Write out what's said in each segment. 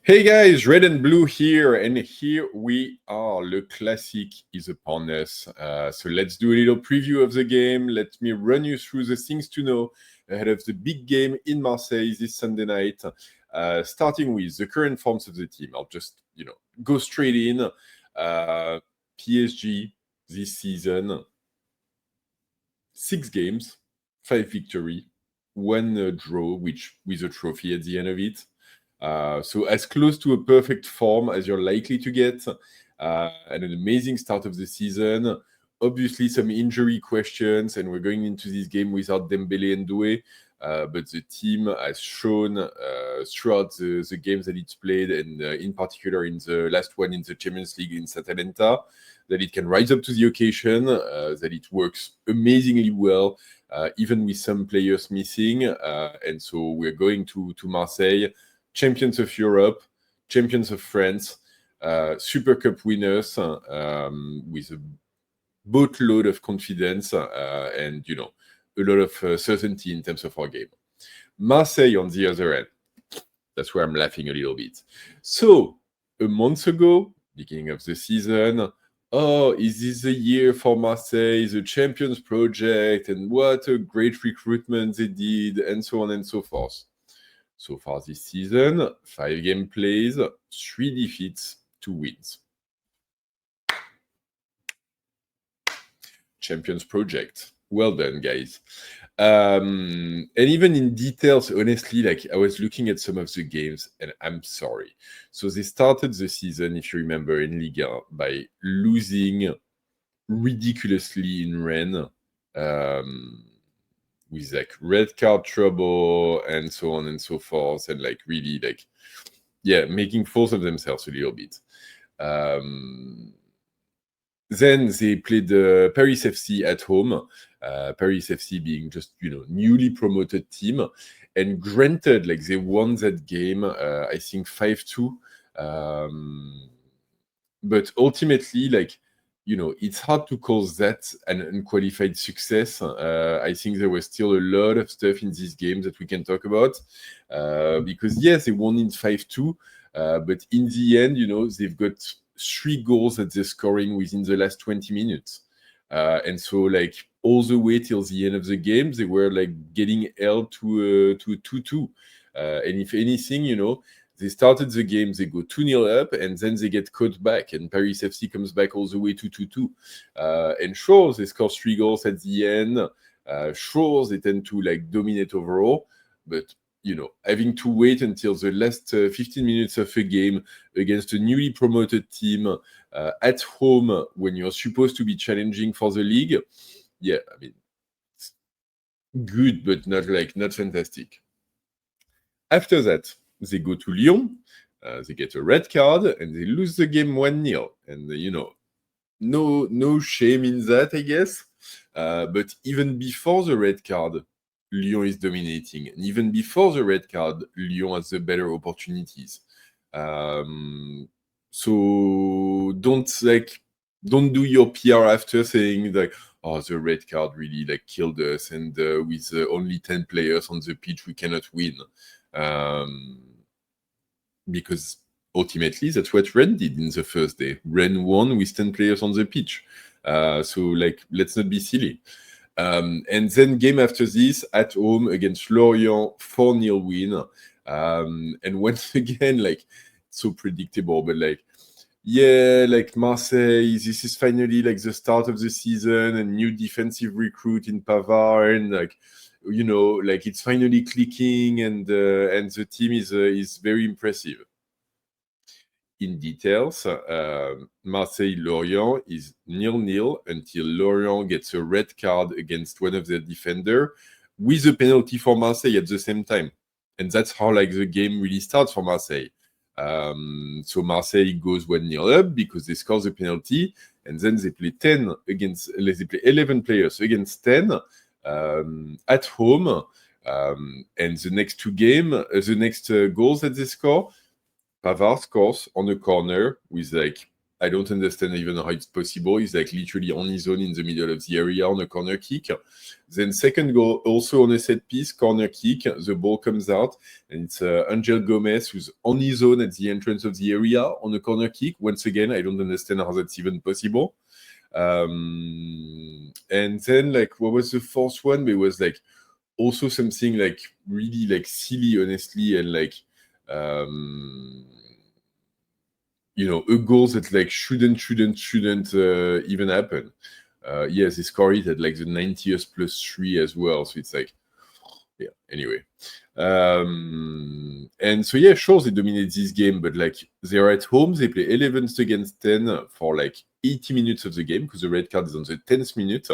Hey guys, red and blue here, and here we are. Le Classique is upon us. So let's do a little preview of the game. Let me run you through the things to know ahead of the big game in Marseille this Sunday night. Starting with the current forms of the team. I'll just, go straight in. PSG this season, 6 games, 5 victory, 1 draw, which with a trophy at the end of it. So as close to a perfect form as you're likely to get, and an amazing start of the season. Obviously, some injury questions, and we're going into this game without Dembele and Doué. But the team has shown throughout the games that it's played, and in particular in the last one in the Champions League in Atalanta, that it can rise up to the occasion, that it works amazingly well, even with some players missing. And so we're going to Marseille, champions of Europe, champions of France, Super Cup winners, with a boatload of confidence and, a lot of certainty in terms of our game. Marseille, on the other end, that's where I'm laughing a little bit. So, a month ago, beginning of the season, is this a year for Marseille, the Champions Project, and what a great recruitment they did, and so on and so forth. So far this season, 5 game plays, 3 defeats, 2 wins. Champions Project. Well done, guys. And even in details, honestly, I was looking at some of the games, and I'm sorry. So they started the season, if you remember, in Liga by losing ridiculously in Rennes, with red card trouble and so on and so forth, and really making fools of themselves a little bit. Then they played Paris FC at home, Paris FC being just, newly promoted team. And granted, they won that game, I think 5-2. But ultimately, it's hard to call that an unqualified success. I think there was still a lot of stuff in this game that we can talk about. Because, yes, they won in 5-2. But in the end, they've got 3 goals that they're scoring within the last 20 minutes. And so, all the way till the end of the game, they were, getting held to 2-2. And if anything, they started the game, they go 2-0 up, and then they get caught back, and Paris FC comes back all the way to 2-2. And sure, they score 3 goals at the end. Sure, they tend to, dominate overall. But, having to wait until the last 15 minutes of a game against a newly promoted team at home when you're supposed to be challenging for the league, it's good, but not fantastic. After that, they go to Lyon, they get a red card, and they lose the game 1-0. And, no shame in that, I guess. But even before the red card, Lyon is dominating. And even before the red card, Lyon has the better opportunities. So don't do your PR after saying the red card really killed us, and with only 10 players on the pitch, we cannot win. Because ultimately, that's what Rennes did in the first day. Rennes won with 10 players on the pitch. So let's not be silly. And then game after this, at home against Lorient, 4-0 win. And once again, so predictable, but Marseille, this is finally the start of the season, and new defensive recruit in Pavard, and it's finally clicking, and the team is very impressive. In details, Marseille-Lorient is 0-0 until Lorient gets a red card against one of their defenders, with a penalty for Marseille at the same time. And that's how the game really starts for Marseille. So Marseille goes 1-0 up because they score the penalty, and then they play 11 players against 10 at home. And the next 2 games, the next goals that they score, Pavard scores on a corner with I don't understand even how it's possible. He's like literally on his own in the middle of the area on a corner kick. Then second goal, also on a set piece, corner kick, the ball comes out, and it's Angel Gomez who's on his own at the entrance of the area on a corner kick. Once again, I don't understand how that's even possible. And then, like, what was the fourth one? There was like also something like really like silly, honestly, and like a goal that like shouldn't even happen. Yes, they scored it at like the 90th plus 3 as well. So it's like, yeah, anyway. And so, yeah, sure, they dominate this game, but like they're at home, they play 11 against 10 for like 80 minutes of the game because the red card is on the 10th minute.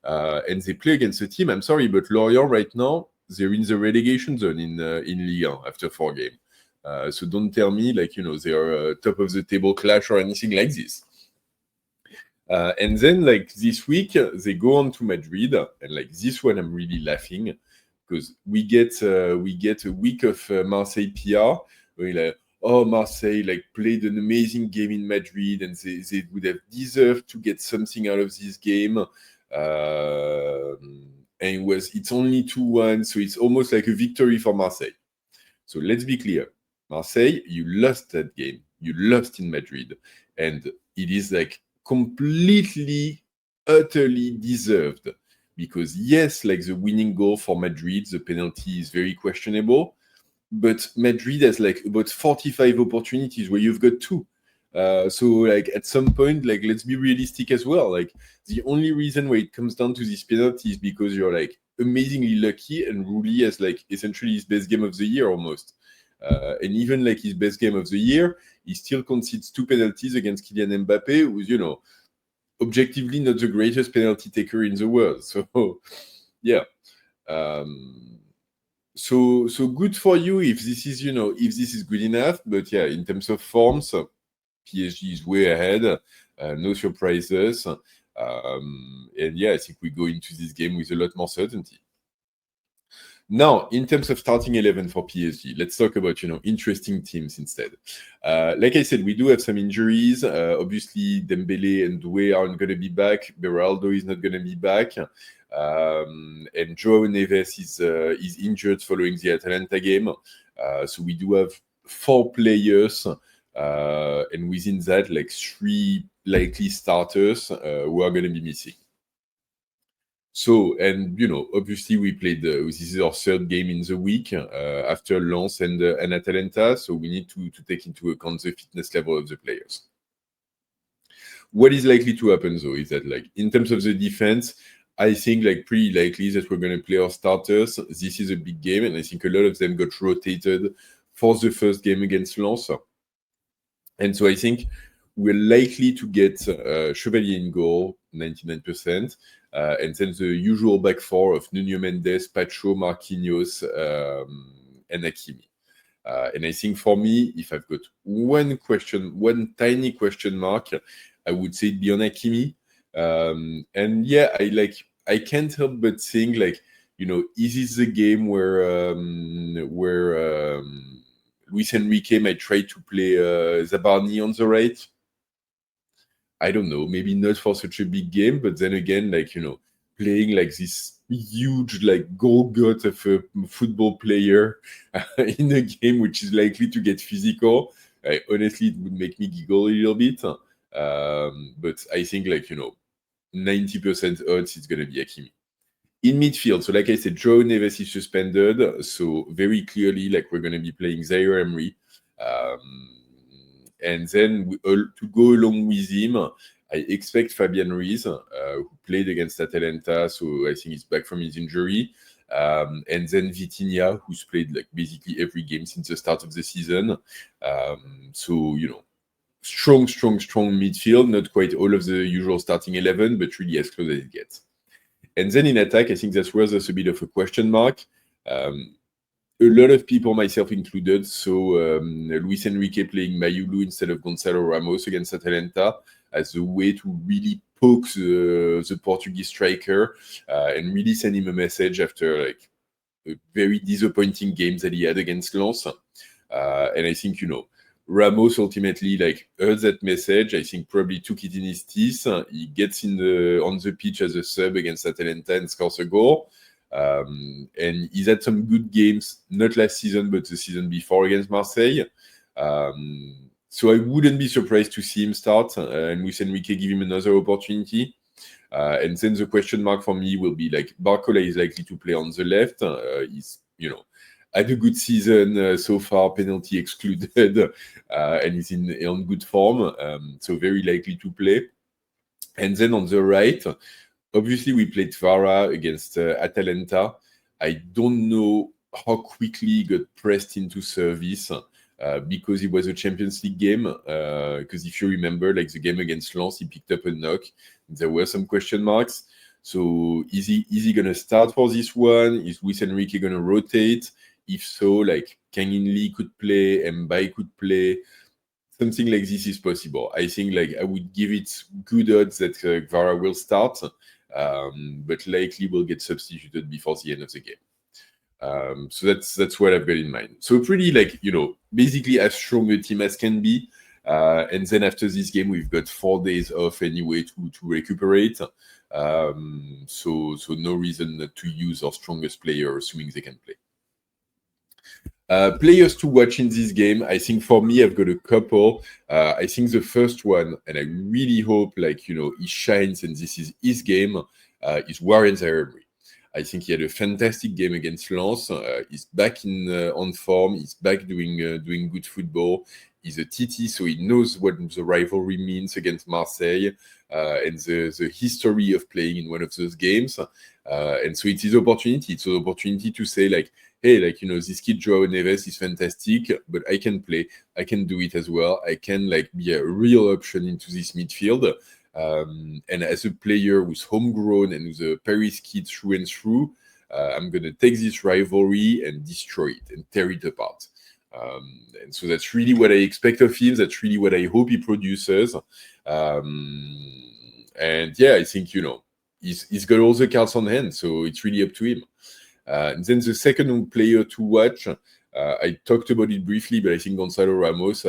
And they play against a team, I'm sorry, but Lorient right now, they're in the relegation zone in Ligue 1 after 4 games. So don't tell me like, they're top of the table clash or anything like this. And then like this week, they go on to Madrid, and like this one, I'm really laughing because we get a week of Marseille PR where like, oh, Marseille like played an amazing game in Madrid, and they would have deserved to get something out of this game. And it's only 2-1, so it's almost like a victory for Marseille. So let's be clear. Marseille, you lost that game. You lost in Madrid. And it is like completely, utterly deserved. Because yes, like the winning goal for Madrid, the penalty is very questionable. But Madrid has like about 45 opportunities where you've got 2. So like at some point, like let's be realistic as well. Like the only reason why it comes down to this penalty is because you're like amazingly lucky, and Rulli has like essentially his best game of the year almost. And even like his best game of the year, he still concedes 2 penalties against Kylian Mbappe, who's, objectively not the greatest penalty taker in the world. So, yeah. So good for you if this is good enough. But yeah, in terms of forms, PSG is way ahead. No surprises. And yeah, I think we go into this game with a lot more certainty. Now, in terms of starting 11 for PSG, let's talk about, interesting teams instead. Like I said, we do have some injuries. Obviously, Dembele and Doué aren't going to be back. Beraldo is not going to be back. And João Neves is injured following the Atalanta game. So we do have 4 players, and within that, like 3 likely starters who are going to be missing. So, and obviously we played, this is our 3rd game in the week after Lens and Atalanta, so we need to take into account the fitness level of the players. What is likely to happen though is that, like, in terms of the defense, I think like pretty likely that we're going to play our starters. This is a big game, and I think a lot of them got rotated for the first game against Lens. And so I think we're likely to get Chevalier in goal, 99%, and then the usual back 4 of Nuno Mendes, Pacho, Marquinhos, and Hakimi. And I think for me, if I've got one tiny question mark, I would say it'd be on Hakimi. And yeah, I can't help but think like, is this the game where Luis Enrique might try to play Zabarni on the right? I don't know, maybe not for such a big game, but then again, like, playing like this huge, like, goal-gut of a football player in a game which is likely to get physical, honestly, it would make me giggle a little bit. But I think, like, 90% odds it's going to be Hakimi. In midfield, so like I said, João Neves is suspended, so very clearly, like, we're going to be playing Zaire-Emery. And then to go along with him, I expect Fabian Ruiz, who played against Atalanta, so I think he's back from his injury. And then Vitinha, who's played like basically every game since the start of the season. So, strong midfield, not quite all of the usual starting 11, but really as close as it gets. And then in attack, I think that's where there's a bit of a question mark. A lot of people, myself included, so Luis Enrique playing Mayulu instead of Gonçalo Ramos against Atalanta as a way to really poke the Portuguese striker and really send him a message after like a very disappointing game that he had against Lens. And I think, Ramos ultimately like heard that message. I think probably took it in his teeth. He gets on the pitch as a sub against Atalanta and scores a goal. And he's had some good games, not last season, but the season before against Marseille. So I wouldn't be surprised to see him start and Luis Enrique give him another opportunity. And then the question mark for me will be like Barcola is likely to play on the left. He's, had a good season so far, penalty excluded, and he's on good form, so very likely to play. And then on the right, obviously we played Vara against Atalanta. I don't know how quickly he got pressed into service because it was a Champions League game. Because if you remember, like the game against Lens, he picked up a knock. There were some question marks. So is he going to start for this one? Is Luis Enrique going to rotate? If so, like Kangin Lee could play, Mbai could play. Something like this is possible. I think like I would give it good odds that Vara will start, but likely will get substituted before the end of the game. So that's what I've got in mind. So pretty like, basically as strong a team as can be. And then after this game, we've got 4 days off anyway to recuperate. So no reason not to use our strongest player, assuming they can play. Players to watch in this game, I think for me, I've got a couple. I think the first one, and I really hope he shines and this is his game, is Ramos Zaire-Emery. I think he had a fantastic game against Lens. He's back on form. He's back doing good football. He's a TT, so he knows what the rivalry means against Marseille and the history of playing in one of those games. And so it's his opportunity. It's an opportunity to say hey, this kid Joao Neves is fantastic, but I can play. I can do it as well. I can be a real option into this midfield. And as a player who's homegrown and who's a Paris kid through and through, I'm going to take this rivalry and destroy it and tear it apart. And so that's really what I expect of him. That's really what I hope he produces. And yeah, I think, he's got all the cards on hand, so it's really up to him. And then the second player to watch, I talked about it briefly, but I think Gonçalo Ramos,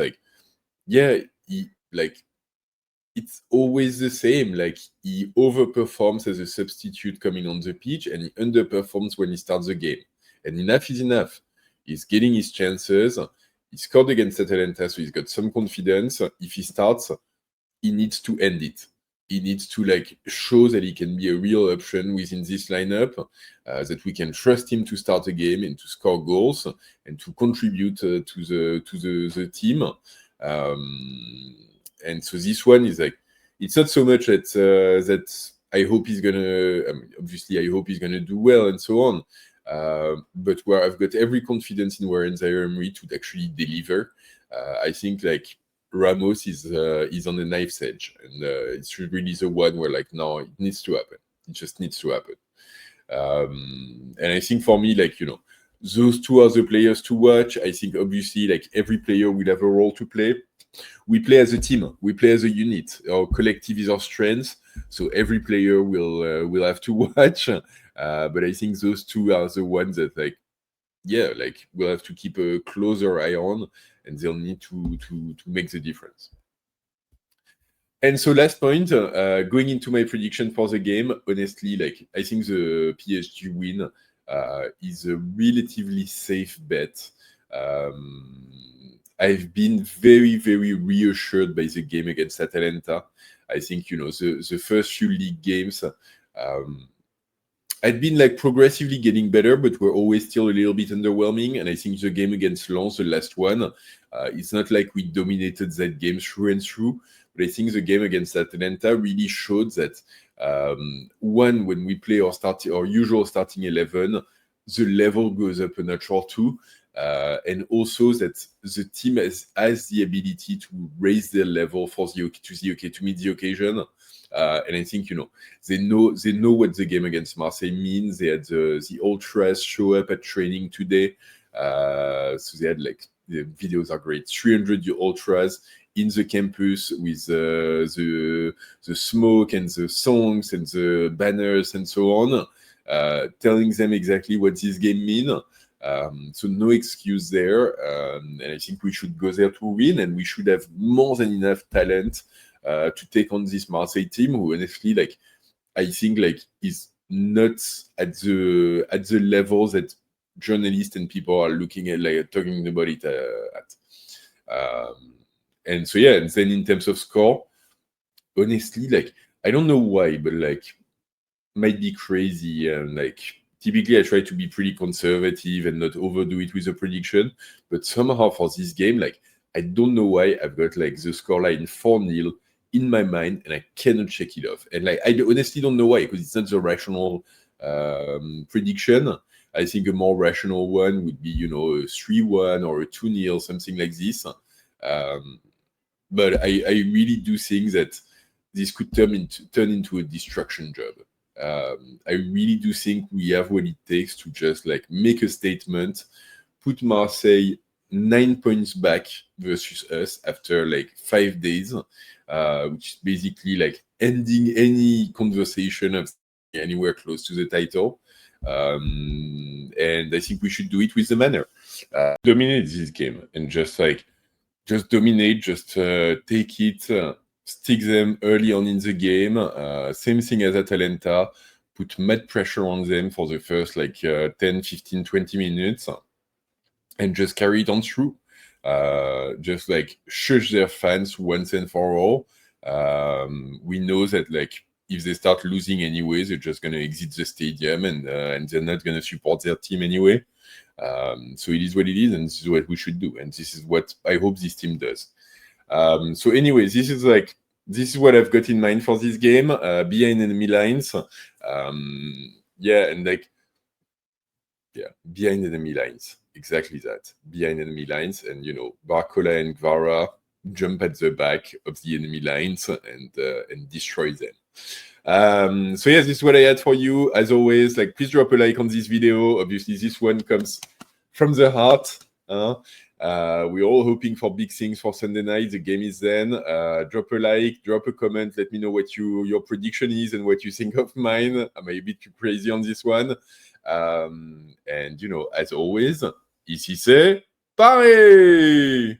it's always the same. He overperforms as a substitute coming on the pitch, and he underperforms when he starts the game. And enough is enough. He's getting his chances. He scored against Atalanta, so he's got some confidence. If he starts, he needs to end it. He needs to show that he can be a real option within this lineup, that we can trust him to start a game and to score goals and to contribute to the team. And so this one is it's not so much that I hope he's gonna. Obviously, I hope he's gonna do well and so on. But where I've got every confidence in Ramos Zaire-Emery to actually deliver, I think Ramos is on the knife's edge, and it's really the one where no, it needs to happen. It just needs to happen. And I think for me, those two are the players to watch. I think obviously every player will have a role to play. We play as a team. We play as a unit. Our collective is our strength. So every player will have to watch. But I think those two are the ones that we'll have to keep a closer eye on, and they'll need to make the difference. And so last point, going into my prediction for the game, honestly, I think the PSG win is a relatively safe bet. I've been very, very reassured by the game against Atalanta. I think, the first few league games, I'd been progressively getting better, but we're always still a little bit underwhelming. And I think the game against Lens, the last one, it's not like we dominated that game through and through. But I think the game against Atalanta really showed that, when we play our usual starting 11, the level goes up a notch or two. And also that the team has the ability to raise their level to meet the occasion. And I think they know what the game against Marseille means. They had the ultras show up at training today, so they had the videos are great. 300 ultras in the campus with the smoke and the songs and the banners and so on. telling them exactly what this game means. So no excuse there. And I think we should go there to win, and we should have more than enough talent to take on this Marseille team, who honestly, like, I think, like, is not at the level that journalists and people are looking at, like, talking about it at. And so yeah, and then in terms of score, honestly, like, I don't know why, but like, might be crazy, and like, typically I try to be pretty conservative and not overdo it with a prediction, but somehow for this game, like, I don't know why I've got like the scoreline 4-0 in my mind, and I cannot check it off. And like, I honestly don't know why, because it's not the rational prediction. I think a more rational one would be, you know, a 3-1 or a 2-0, something like this. But I really do think that this could turn into a destruction job. I really do think we have what it takes to just like make a statement, put Marseille 9 points back versus us after like 5 days, which is basically like ending any conversation of anywhere close to the title. And I think we should do it with the manner. Dominate this game and just dominate, take it, stick them early on in the game. Same thing as Atalanta, put mad pressure on them for the first 10, 15, 20 minutes, and just carry it on through. Just like shush their fans once and for all. We know that like if they start losing anyway, they're just going to exit the stadium, and they're not going to support their team anyway. So it is what it is, and this is what we should do, and this is what I hope this team does. So anyway, this is what I've got in mind for this game. Behind enemy lines, behind enemy lines, exactly that. Behind enemy lines, and you know, Barcola and Gvara jump at the back of the enemy lines and destroy them. So yes, this is what I had for you. As always, like, please drop a like on this video. Obviously, this one comes from the heart. We're all hoping for big things for Sunday night. The game is then. Drop a like, drop a comment. Let me know what your prediction is and what you think of mine. I may be a bit too crazy on this one. And you know, as always, ici c'est Paris!